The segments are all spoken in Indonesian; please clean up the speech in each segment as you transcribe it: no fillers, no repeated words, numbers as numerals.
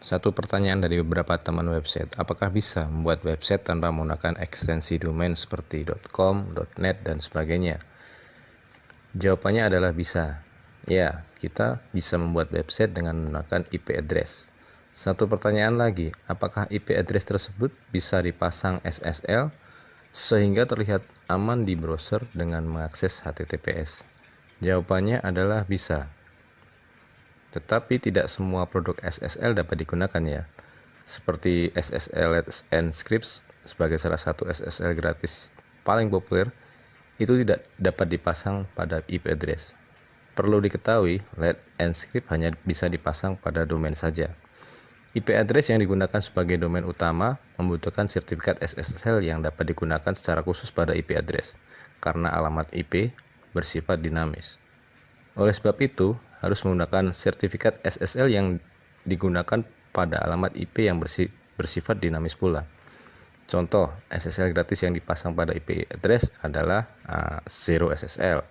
Satu pertanyaan dari beberapa teman website, apakah bisa membuat website tanpa menggunakan ekstensi domain seperti .com, .net, dan sebagainya? Jawabannya adalah bisa. Ya, kita bisa membuat website dengan menggunakan IP address. Satu pertanyaan lagi, apakah IP address tersebut bisa dipasang SSL sehingga terlihat aman di browser dengan mengakses HTTPS? Jawabannya adalah bisa. Tetapi tidak semua produk SSL dapat digunakan ya. Seperti SSL Let's Encrypt sebagai salah satu SSL gratis paling populer, itu tidak dapat dipasang pada IP address. Perlu diketahui, Let's Encrypt hanya bisa dipasang pada domain saja. IP address yang digunakan sebagai domain utama membutuhkan sertifikat SSL yang dapat digunakan secara khusus pada IP address, karena alamat IP bersifat dinamis. Oleh sebab itu, harus menggunakan sertifikat SSL yang digunakan pada alamat IP yang bersifat dinamis pula. Contoh, SSL gratis yang dipasang pada IP address adalah Zero SSL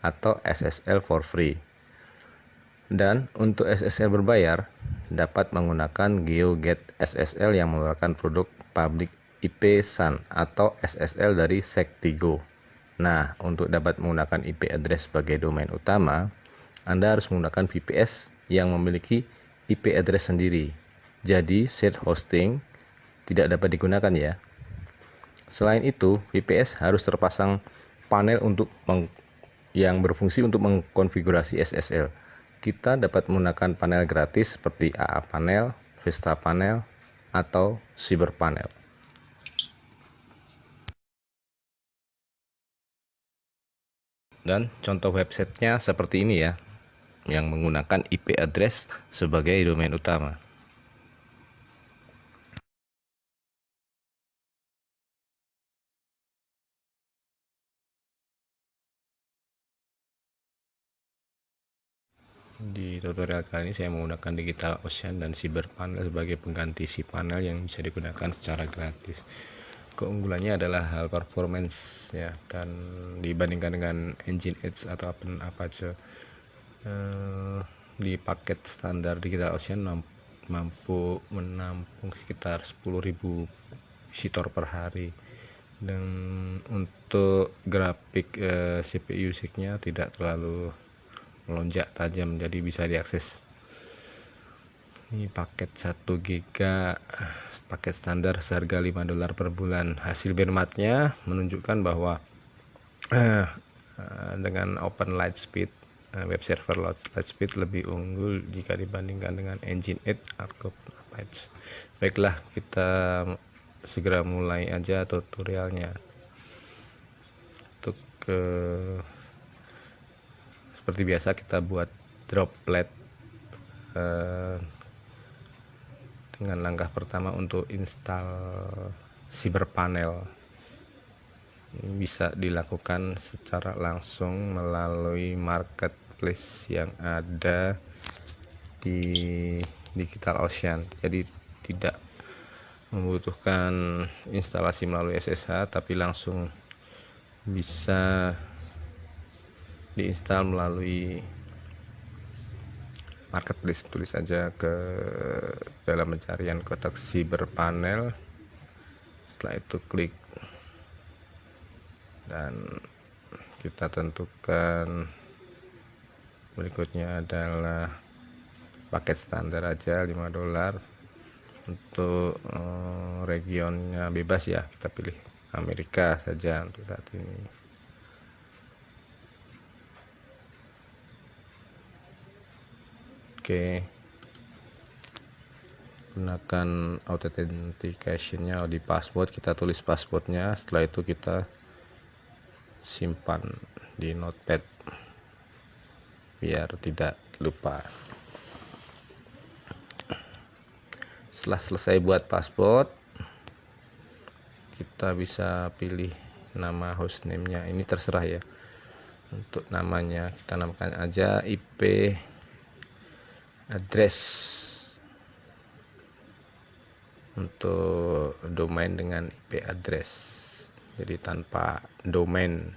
atau SSL for free. Dan untuk SSL berbayar, dapat menggunakan GeoGet SSL yang merupakan produk public IP SAN atau SSL dari Sectigo. Nah, untuk dapat menggunakan IP address sebagai domain utama, Anda harus menggunakan VPS yang memiliki IP address sendiri. Jadi, shared hosting tidak dapat digunakan ya. Selain itu, VPS harus terpasang panel yang berfungsi untuk mengkonfigurasi SSL. Kita dapat menggunakan panel gratis seperti AA Panel, Vista Panel, atau Cyber Panel. Dan contoh websitenya seperti ini ya, yang menggunakan IP address sebagai domain utama. Di tutorial kali ini saya menggunakan DigitalOcean dan CyberPanel sebagai pengganti cPanel yang bisa digunakan secara gratis. Keunggulannya adalah hal performance ya, dan dibandingkan dengan Nginx atau Apache, di paket standar DigitalOcean mampu menampung sekitar 10.000 visitor per hari, dan untuk grafik CPU usage-nya tidak terlalu melonjak tajam, jadi bisa diakses. Ini paket 1 GB paket standar seharga $5 per bulan. Hasil benchmarknya menunjukkan bahwa dengan Open Lightspeed, web server Lightspeed lebih unggul jika dibandingkan dengan Nginx atau Apache. Baiklah, kita segera mulai aja tutorialnya. Untuk seperti biasa kita buat droplet. Dengan langkah pertama untuk install CyberPanel, ini bisa dilakukan secara langsung melalui marketplace yang ada di DigitalOcean. Jadi tidak membutuhkan instalasi melalui SSH, tapi langsung bisa diinstal melalui marketplace. Tulis aja ke dalam pencarian kotak CyberPanel, setelah itu klik dan kita tentukan berikutnya adalah paket standar aja $5. Untuk regionnya bebas ya, kita pilih Amerika saja untuk saat ini. Oke, gunakan authentication-nya di password, kita tulis passwordnya, setelah itu kita simpan di notepad biar tidak lupa. Setelah selesai buat password, kita bisa pilih nama hostname-nya, ini terserah ya. Untuk namanya kita namakan aja IP address. Untuk domain dengan IP address, jadi tanpa domain,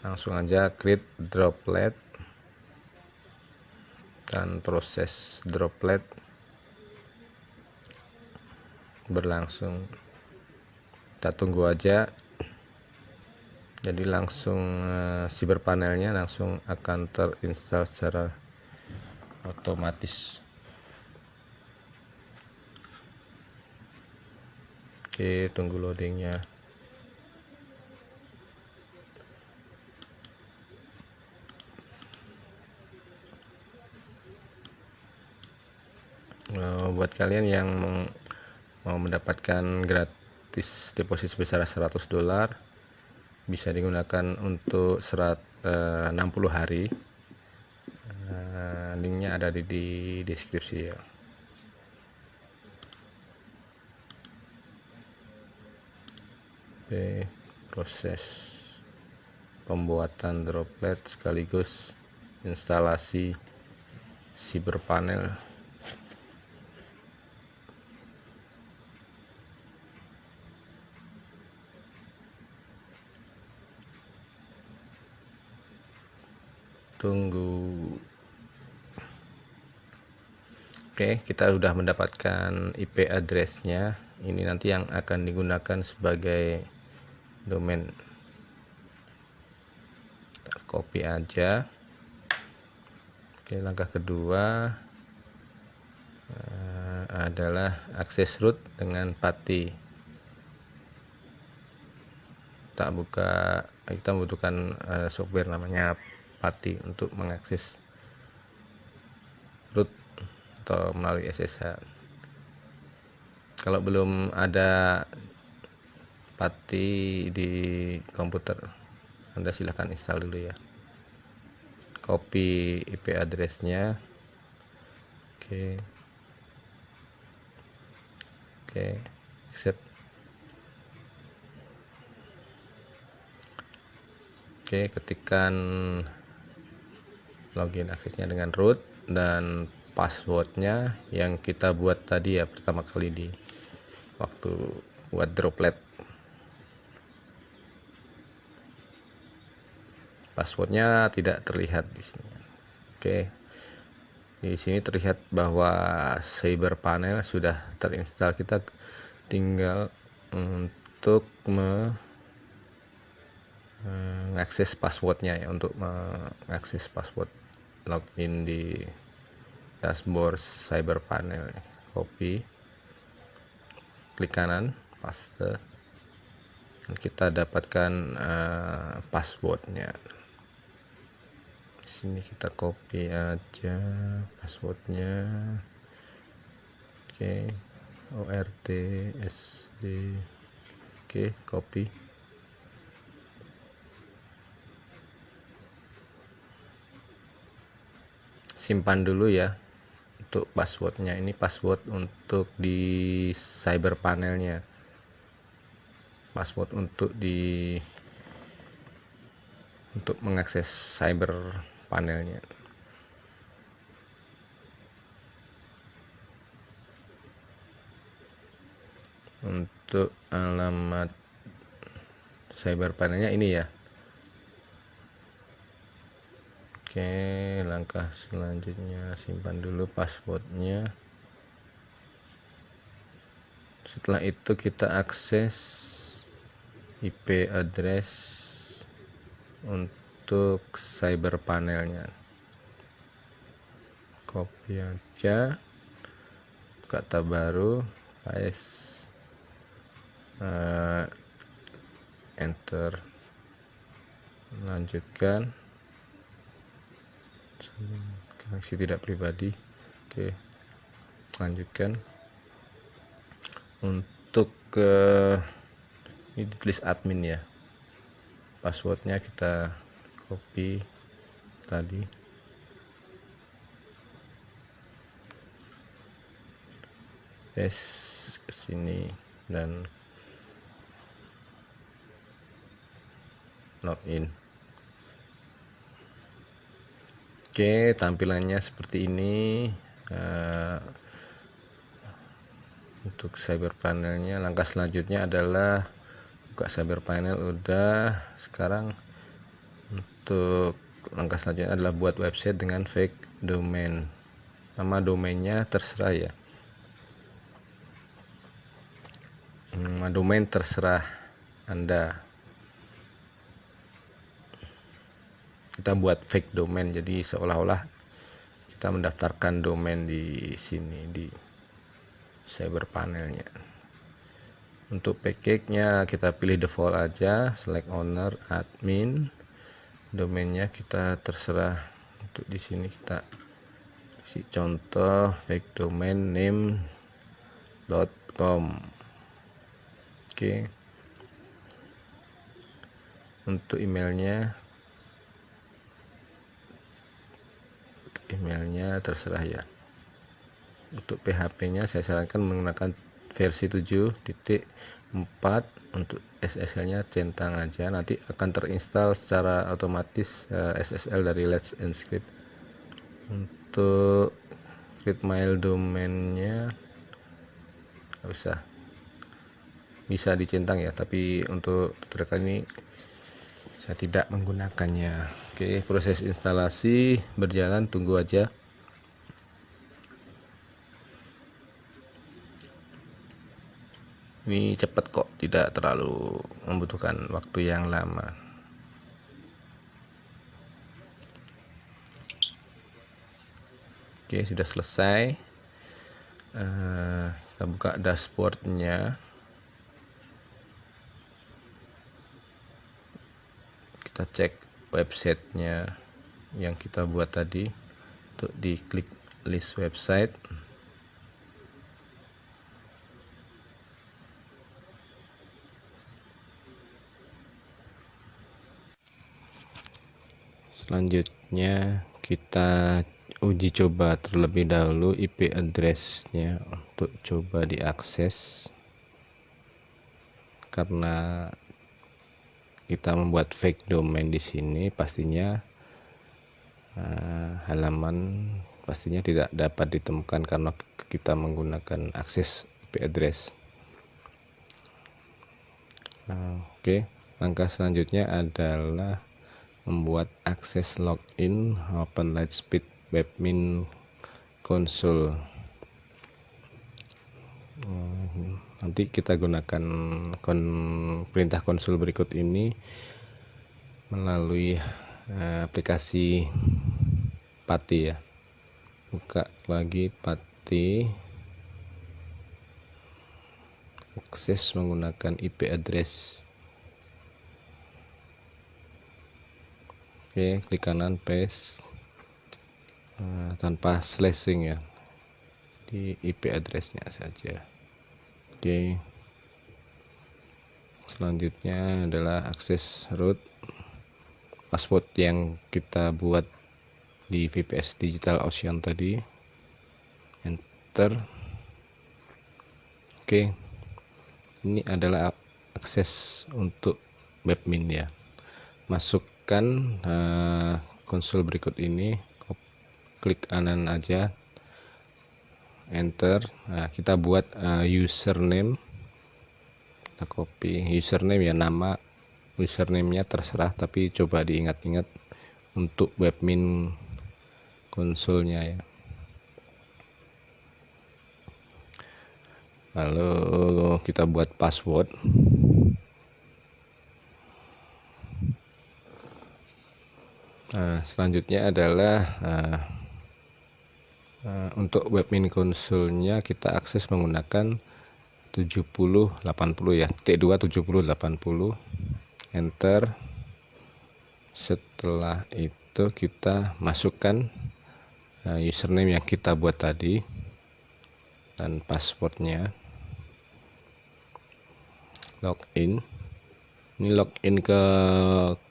langsung aja create droplet dan proses droplet. berlangsung. Kita tunggu aja. Jadi langsung cyberpanelnya langsung akan terinstall secara otomatis. Oke, tunggu loadingnya. Buat kalian yang mau mendapatkan gratis deposit sebesar $100, bisa digunakan untuk 60 hari. Linknya ada di deskripsi ya. Oke, proses pembuatan droplet sekaligus instalasi cyberpanel. Tunggu. Oke, kita sudah mendapatkan IP address-nya. Ini nanti yang akan digunakan sebagai domain. Kita copy aja. Oke, langkah kedua adalah akses root dengan PATI. Kita membutuhkan software namanya PATI untuk mengakses root atau melalui SSH. Kalau belum ada PATI di komputer, Anda silahkan install dulu ya. Copy IP address-nya. Oke, accept. Oke, ketikkan login aksesnya dengan root dan passwordnya yang kita buat tadi ya, pertama kali di waktu buat droplet. Passwordnya tidak terlihat di sini. Oke, di sini terlihat bahwa cyberpanel sudah terinstall. Kita tinggal untuk mengakses passwordnya ya, untuk mengakses password login di dashboard cyberpanel. Copy, klik kanan, paste, dan kita dapatkan passwordnya. Di sini kita copy aja passwordnya. Oke, ORTSD. Oke, copy. Simpan dulu ya untuk passwordnya. Ini password untuk di cyberpanelnya, password untuk mengakses cyberpanelnya. Untuk alamat cyberpanelnya ini ya. Oke, langkah selanjutnya simpan dulu passwordnya. Setelah itu kita akses IP address untuk cyberpanelnya. Copy aja, buka tab baru, paste, enter, lanjutkan. Koneksi tidak pribadi. Oke, lanjutkan. Untuk ini ditulis admin ya, passwordnya kita copy tadi, paste ke sini dan login. Oke, tampilannya seperti ini. Untuk cyberpanelnya, langkah selanjutnya adalah buka cyberpanel. Udah, sekarang untuk langkah selanjutnya adalah buat website dengan fake domain. Nama domainnya terserah ya. domain terserah Anda. Kita buat fake domain, jadi seolah-olah kita mendaftarkan domain di sini di cyber panelnya. Untuk package-nya kita pilih default aja, select owner, admin. Domainnya kita terserah. Untuk di sini kita kasih contoh fake domain name.com. Oke. Untuk emailnya terserah ya. Untuk PHP-nya saya sarankan menggunakan versi 7.4. Untuk SSL-nya centang aja, nanti akan terinstall secara otomatis SSL dari Let's Encrypt. Untuk create mail domainnya nggak usah, bisa dicentang ya, tapi untuk tutorial kali ini saya tidak menggunakannya. Oke, proses instalasi berjalan, tunggu aja. Ini cepat kok, tidak terlalu membutuhkan waktu yang lama. Oke, sudah selesai. Kita buka dashboardnya. Kita cek websitenya yang kita buat tadi. Untuk diklik list website. Selanjutnya kita uji coba terlebih dahulu IP address-nya untuk coba diakses, karena kita membuat fake domain di sini pastinya halaman pastinya tidak dapat ditemukan karena kita menggunakan akses IP address. Oke, langkah selanjutnya adalah membuat akses login Open Lightspeed Webmin Console. Nanti kita gunakan perintah konsul berikut ini melalui aplikasi PATI ya. Buka lagi PATI, akses menggunakan IP address. Oke, klik kanan paste tanpa slashing ya, di IP addressnya saja. Oke, selanjutnya adalah akses root, password yang kita buat di VPS Digital Ocean tadi, enter. Oke, ini adalah akses untuk webmin ya. Masukkan konsul berikut ini, klik kanan aja, enter. Nah, kita buat username, kita copy username ya, nama username-nya terserah, tapi coba diingat-ingat untuk webmin konsolnya ya. Lalu kita buat password. Selanjutnya adalah untuk webmin konsolnya kita akses menggunakan 7080 ya, T2 7080, enter. Setelah itu kita masukkan username yang kita buat tadi dan passwordnya, login. Ini login ke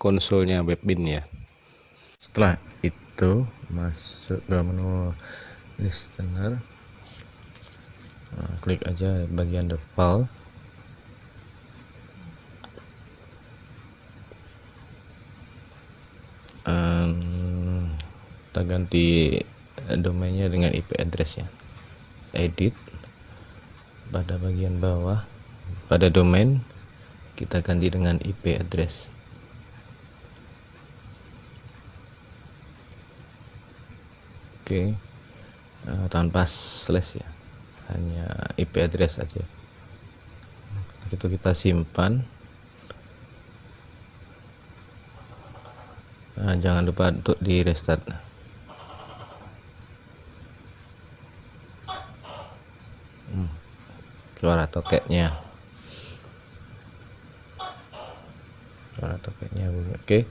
konsolnya webmin ya. Setelah itu masuk ke menu listener, klik aja bagian default, kita ganti domainnya dengan IP address ya, edit pada bagian bawah, pada domain kita ganti dengan IP address. Oke, tanpa slash ya, hanya IP address saja. itu kita simpan. Nah, jangan lupa untuk di restart. Suara toketnya bunyi. Oke,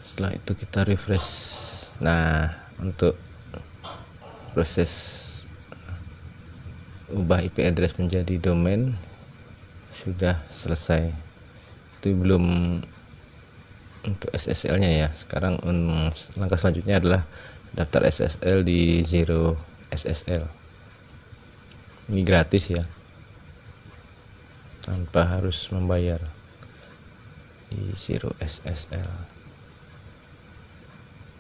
setelah itu kita refresh. Nah, untuk proses ubah IP address menjadi domain sudah selesai. Itu belum untuk SSL nya ya. Sekarang langkah selanjutnya adalah daftar SSL di Zero SSL. Ini gratis ya, tanpa harus membayar di Zero SSL.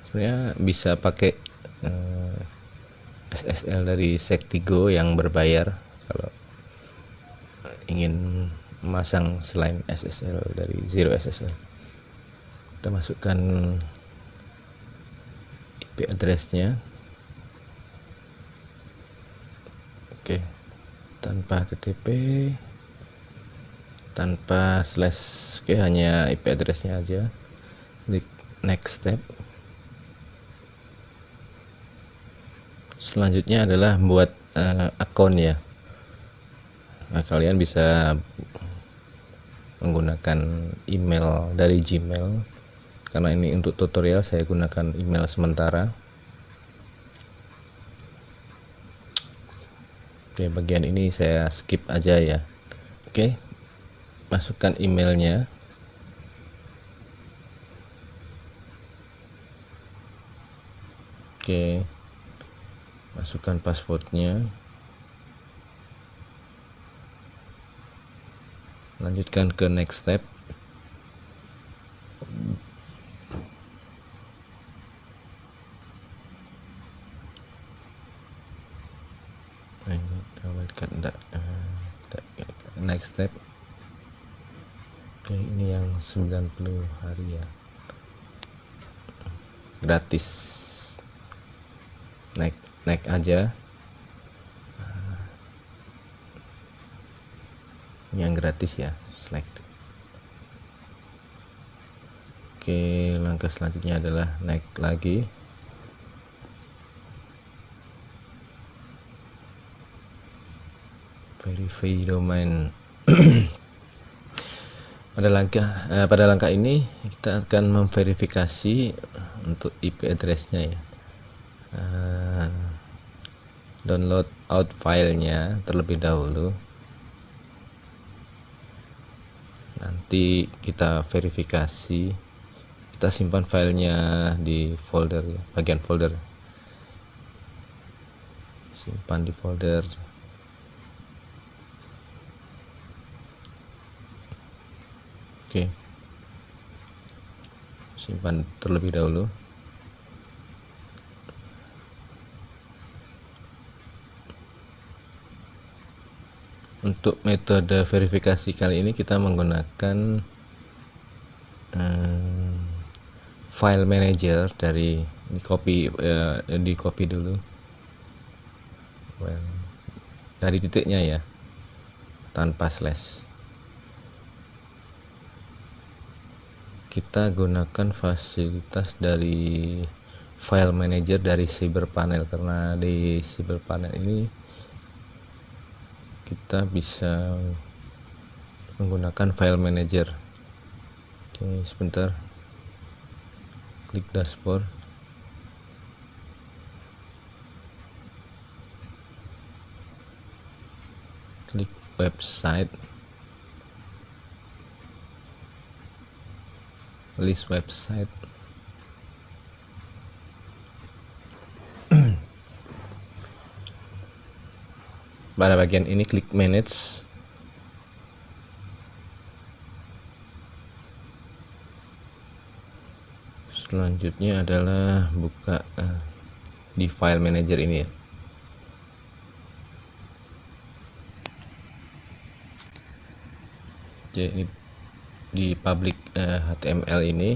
Sebenarnya bisa pakai SSL dari Sektigo yang berbayar kalau ingin memasang selain SSL dari Zero SSL. Kita masukkan IP address-nya. Oke, tanpa TTP, tanpa slash. Oke, hanya IP address-nya aja. Klik next step. Selanjutnya adalah buat akun ya. Nah, kalian bisa menggunakan email dari Gmail. Karena ini untuk tutorial saya gunakan email sementara. Oke, bagian ini saya skip aja ya. Oke, masukkan emailnya. Oke, masukkan passwordnya. Lanjutkan ke next step. Next step. Oke, ini yang 90 hari ya, gratis. Naik aja. Ini yang gratis ya, select. Oke, langkah selanjutnya adalah naik lagi. Verify domain. Pada langkah ini kita akan memverifikasi untuk IP address-nya ya. Download out filenya terlebih dahulu. Nanti kita verifikasi. Kita simpan filenya di folder ya, bagian folder. Simpan di folder. Oke, simpan terlebih dahulu. Untuk metode verifikasi kali ini kita menggunakan file manager dari di copy dulu dari titiknya ya, tanpa slash. Kita gunakan fasilitas dari file manager dari Cyberpanel, karena di Cyberpanel ini kita bisa menggunakan file manager. Oke, sebentar. Klik dashboard. Klik website. List website. Pada bagian ini klik manage. Selanjutnya adalah buka di file manager ini ya. Jadi di public HTML ini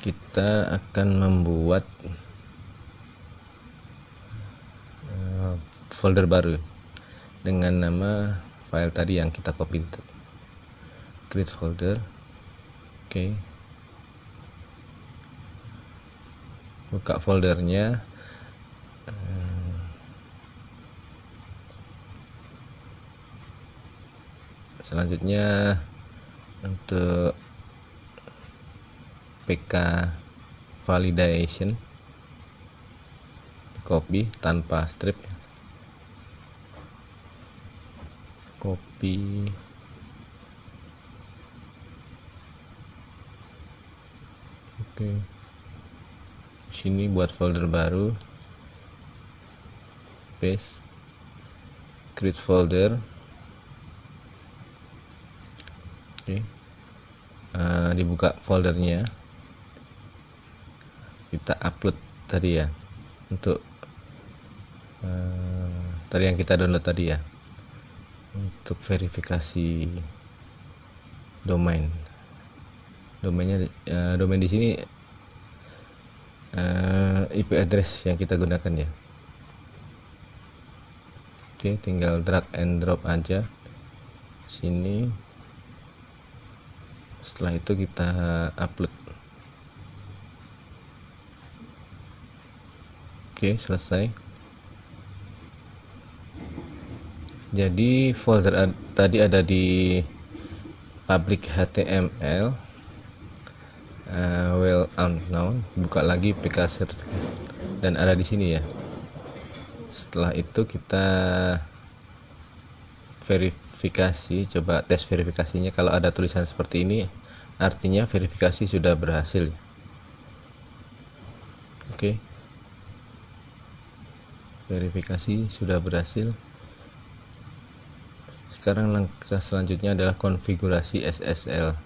kita akan membuat folder baru. dengan nama file tadi yang kita copy. Create folder. Oke. Buka foldernya. Selanjutnya untuk PK validation copy tanpa strip, copy oke. Sini buat folder baru, paste, create folder. Oke. Dibuka foldernya, kita upload tadi ya, untuk tadi yang kita download tadi ya, untuk verifikasi domain. Domainnya domain di sini IP address yang kita gunakan ya. Oke, tinggal drag and drop aja sini. Setelah itu kita upload. Oke, selesai. Jadi folder tadi ada di public HTML, well unknown. Buka lagi PK certificate dan ada di sini ya. Setelah itu kita verifikasi, coba tes verifikasinya. Kalau ada tulisan seperti ini, artinya verifikasi sudah berhasil. Oke. Verifikasi sudah berhasil. Sekarang langkah selanjutnya adalah konfigurasi SSL.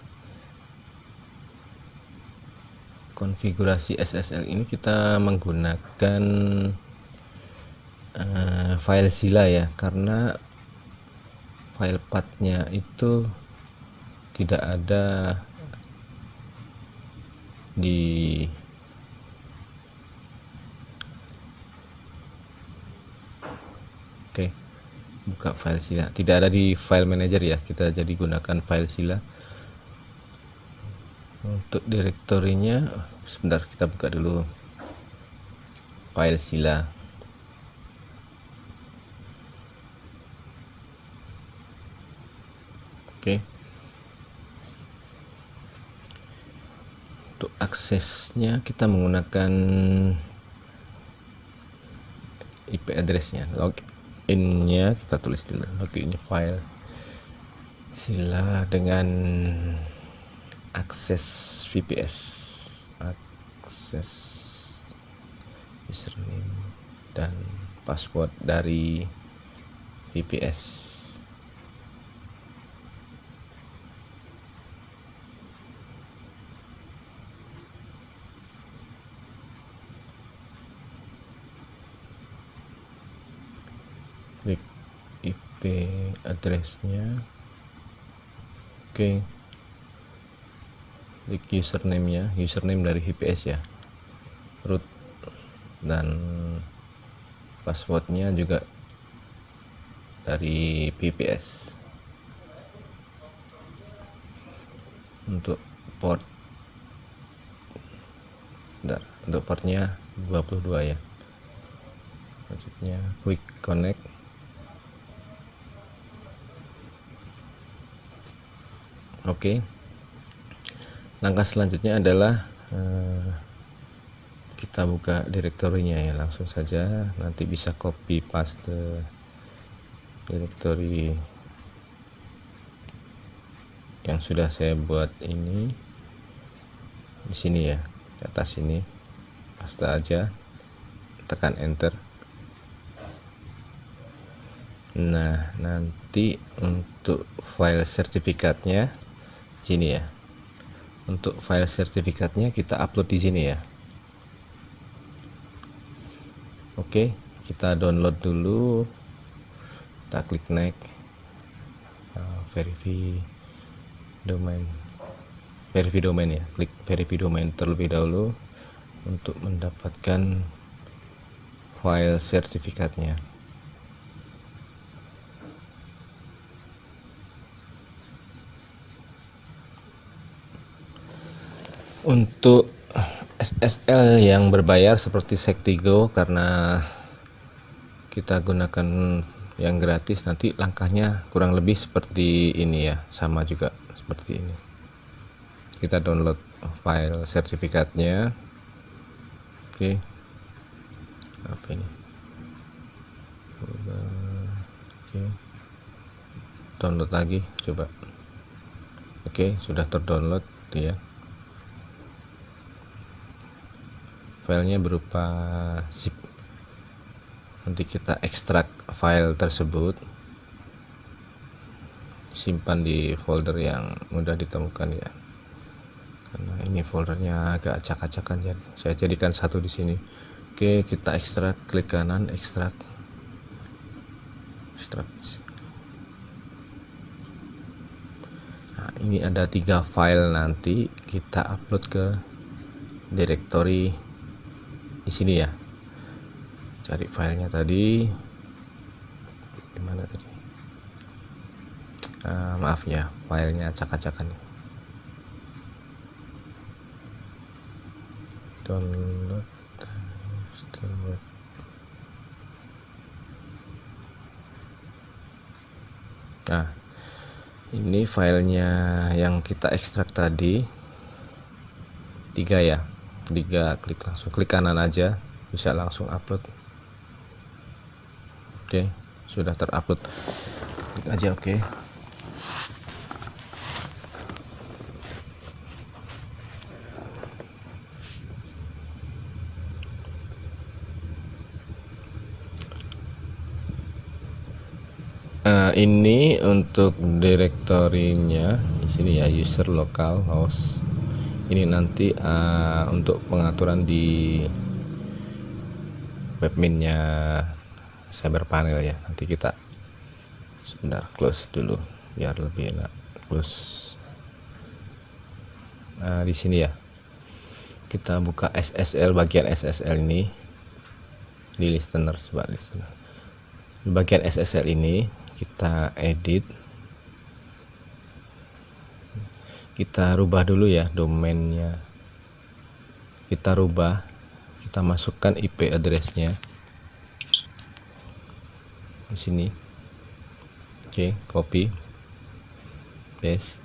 Konfigurasi SSL ini kita menggunakan FileZilla ya, karena file path-nya itu tidak ada di oke. Buka FileZilla, tidak ada di file manager ya, kita jadi gunakan FileZilla. Untuk direktorinya sebentar, kita buka dulu FileZilla. Oke. Untuk aksesnya kita menggunakan IP addressnya. Loginnya kita tulis dulu, loginnya FileZilla dengan akses VPS, akses username dan password dari VPS. Klik IP addressnya. Oke. Klik username-nya, username dari VPS ya, root, dan passwordnya juga dari VPS. Untuk port, bentar, untuk portnya 22 ya. Selanjutnya quick connect. Oke. Langkah selanjutnya adalah kita buka direktorinya ya, langsung saja. Nanti bisa copy paste direktori yang sudah saya buat ini di sini ya, di atas sini, paste aja, tekan enter. Nah, nanti untuk file sertifikatnya sini ya. Untuk file sertifikatnya kita upload di sini ya. Oke, kita download dulu. Kita klik next, verify domain ya. Klik verify domain terlebih dahulu untuk mendapatkan file sertifikatnya. Untuk SSL yang berbayar seperti Sektigo, karena kita gunakan yang gratis, nanti langkahnya kurang lebih seperti ini ya, sama juga seperti ini. Kita download file sertifikatnya. Oke, apa ini? Oke, download lagi, coba. Oke, sudah terdownload ya. Filenya berupa zip. Nanti kita ekstrak file tersebut, simpan di folder yang mudah ditemukan ya, karena ini foldernya agak acak-acakan, jadi saya jadikan satu di sini. Oke, kita ekstrak, klik kanan, ekstrak. Nah, ini ada 3 file, nanti kita upload ke direktori di sini ya. Cari filenya tadi, gimana tadi? Maaf ya, filenya acak-acakan. Download. Nah, ini filenya yang kita ekstrak tadi, 3 ya, 3. Klik kanan aja, bisa langsung upload. Oke, sudah terupload, klik aja oke. Ini untuk direktorinya di sini ya, user local host. Ini nanti untuk pengaturan di webminnya Cyberpanel ya. Nanti kita sebentar close dulu biar lebih enak. Close. Nah, di sini ya. Kita buka SSL, bagian SSL ini di listener, coba listener. Di bagian SSL ini kita edit, kita rubah dulu ya domainnya, kita rubah, kita masukkan IP addressnya di sini. Oke, copy, paste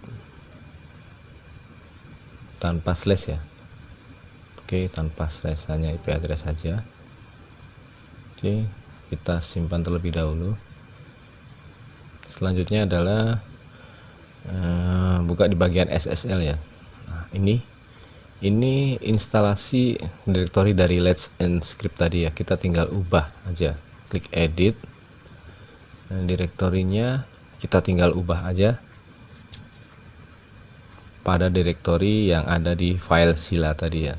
tanpa slash ya. Oke, tanpa slash, hanya IP address saja. Oke, kita simpan terlebih dahulu. Selanjutnya adalah buka di bagian SSL ya. Nah, ini instalasi direktori dari Let's Encrypt tadi ya. Kita tinggal ubah aja, klik edit, dan direktorinya kita tinggal ubah aja pada direktori yang ada di file Sila tadi ya.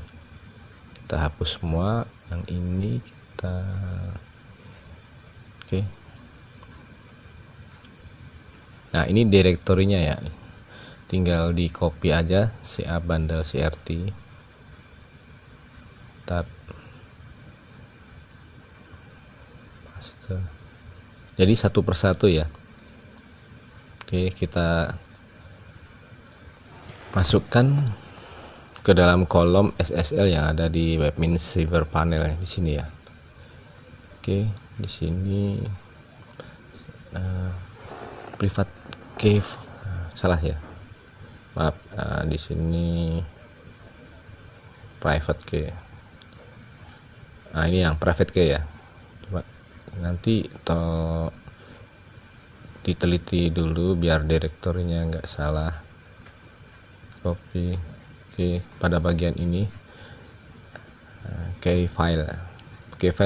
Kita hapus semua, yang ini kita oke. Nah, ini direktorinya ya, tinggal di copy aja, ca bundle crt, tab, paste. Jadi satu persatu ya. Oke, kita masukkan ke dalam kolom SSL yang ada di webmin Cyberpanel di sini ya. Oke, di sini private key, salah ya, maaf, di sini private key. Nah, ini yang private key ya, coba nanti diteliti dulu biar direktorinya nggak salah. Copy. Oke, pada bagian ini key file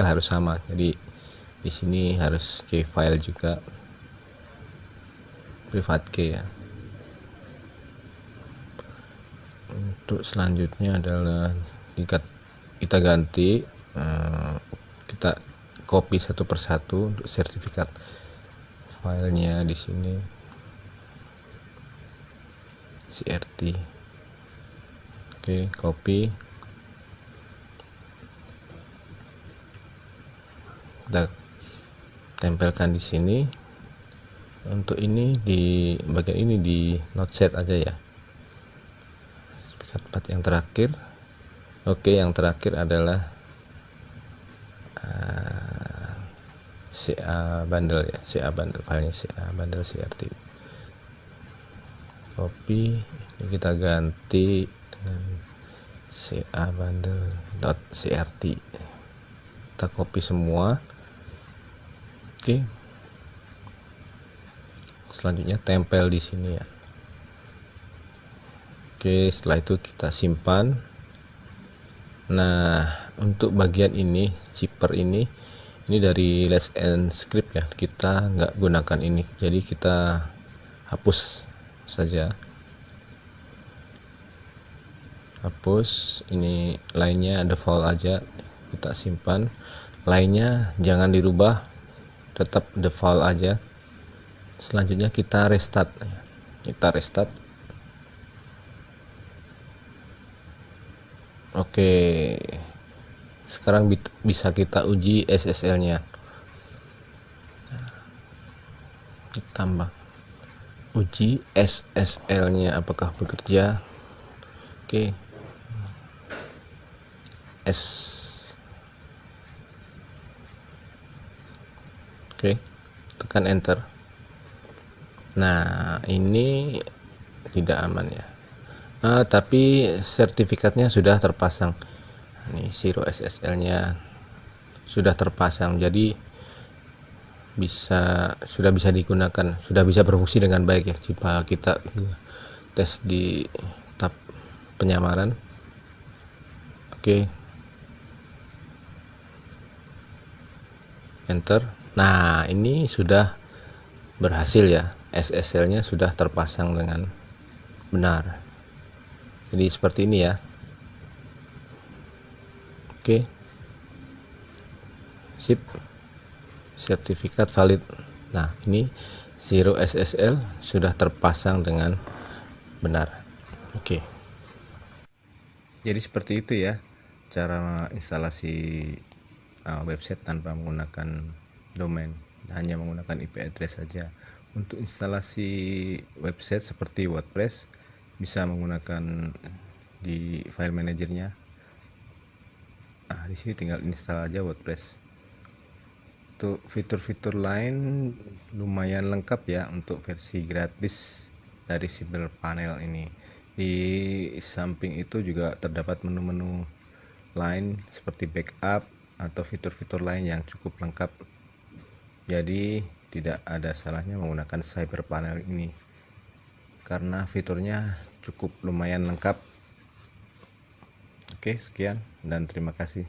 harus sama, jadi di sini harus key file juga, private key ya. Untuk selanjutnya adalah kita ganti, kita copy satu persatu untuk sertifikat filenya di sini CRT. Oke, copy, kita tempelkan di sini. Untuk ini di bagian ini di not set aja ya, shortcut yang terakhir. Oke, yang terakhir adalah CA bundle ya, CA bundle, filenya CA bundle CRT. Copy, ini kita ganti dengan CA bundle.crt. Kita copy semua. Oke. Selanjutnya tempel di sini ya. Oke, setelah itu kita simpan. Nah, untuk bagian ini, zipper ini dari Let's End Script ya, kita nggak gunakan ini, jadi kita hapus saja. Hapus, ini lainnya default aja, kita simpan. Lainnya jangan dirubah, tetap default aja. Selanjutnya kita restart. Oke, sekarang bisa kita uji SSL-nya. Tambah uji SSL-nya apakah bekerja. Oke, oke, tekan enter. Nah, ini tidak aman ya. Tapi sertifikatnya sudah terpasang. Ini Zero SSL-nya sudah terpasang, jadi sudah bisa digunakan, sudah bisa berfungsi dengan baik ya. Jika kita tes di tab penyamaran. Oke, enter. Nah, ini sudah berhasil ya, SSL-nya sudah terpasang dengan benar. Jadi seperti ini ya. Oke, sip, sertifikat valid. Nah, ini Zero SSL sudah terpasang dengan benar. Oke, jadi seperti itu ya cara instalasi website tanpa menggunakan domain, hanya menggunakan IP address saja. Untuk instalasi website seperti WordPress bisa menggunakan di file manajernya. Di sini tinggal install aja WordPress. Untuk fitur-fitur lain lumayan lengkap ya untuk versi gratis dari Cyberapanel ini. Di samping itu juga terdapat menu-menu lain seperti backup atau fitur-fitur lain yang cukup lengkap. Jadi tidak ada salahnya menggunakan Cyberapanel ini karena fiturnya cukup lumayan lengkap. Oke, sekian dan terima kasih.